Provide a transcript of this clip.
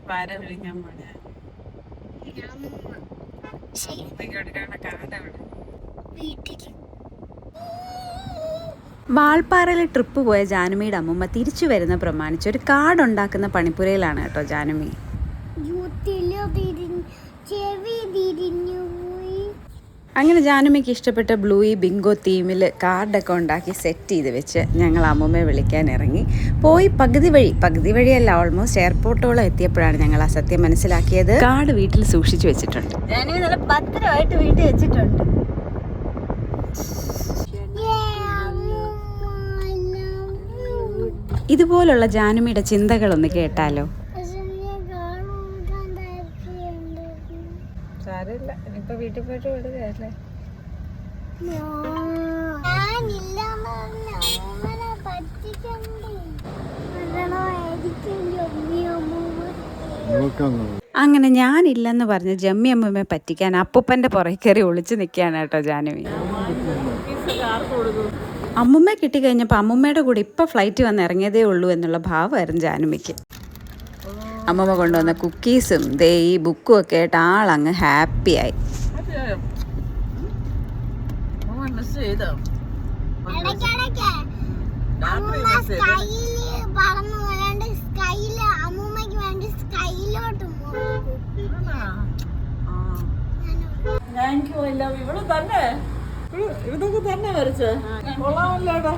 പാര വിളിക്കാൻ പോണേ വാൾപ്പാറയിൽ ട്രിപ്പ് പോയ ജാനുമിയുടെ അമ്മൂമ്മ തിരിച്ചു വരുന്ന പ്രമാണിച്ച് ഒരു കാർഡ് ഉണ്ടാക്കുന്ന പണിപ്പുരയിലാണ് കേട്ടോ ജാനുമി. അങ്ങനെ ജാനുമിക്ക് ഇഷ്ടപ്പെട്ട ബ്ലൂയി ബിങ്കോ തീമിൽ കാർഡൊക്കെ ഉണ്ടാക്കി സെറ്റ് ചെയ്ത് വെച്ച് ഞങ്ങൾ അമ്മൂമ്മയെ വിളിക്കാൻ ഇറങ്ങി. പോയി പകുതി വഴിയല്ല, ഓൾമോസ്റ്റ് എയർപോർട്ടോളം എത്തിയപ്പോഴാണ് ഞങ്ങൾ ആ സത്യം മനസ്സിലാക്കിയത്. കാർഡ് വീട്ടിൽ സൂക്ഷിച്ചു വെച്ചിട്ടുണ്ട്. ജാനുമി നല്ല ഭദ്രമായിട്ട് വീട്ടിൽ വെച്ചിട്ടുണ്ട്. ഇതുപോലുള്ള ജാനുമിയുടെ ചിന്തകളൊന്ന് കേട്ടാലോ. സാരമില്ല, ഇനിയിപ്പോ വീട്ടിൽ പോയിട്ട് വിടുകയല്ലേ. അങ്ങനെ ഞാനില്ലെന്ന് പറഞ്ഞ് ജമ്മി അമ്മൂമ്മയെ പറ്റിക്കാൻ അപ്പൂപ്പന്റെ പുറകെ കയറി ഒളിച്ചു നിൽക്കുകയാണ് കേട്ടോ ജാനുമി. അമ്മുമ്മയെ കിട്ടിക്കഴിഞ്ഞപ്പോൾ അമ്മുമ്മയുടെ കൂടെ ഇപ്പം ഫ്ലൈറ്റ് വന്ന് ഇറങ്ങിയതേ ഉള്ളൂ എന്നുള്ള ഭാവമായിരുന്നു ജാനുമിക്ക്. അമ്മമ്മ കൊണ്ടുവന്ന കുക്കീസും ദേ ഈ ബുക്കും ഒക്കെ ആയിട്ട് ആളങ്ങ് ഹാപ്പിയായി. ഇതൊക്കെ തന്നെ വരച്ച കൊള്ളാമല്ലോടാ.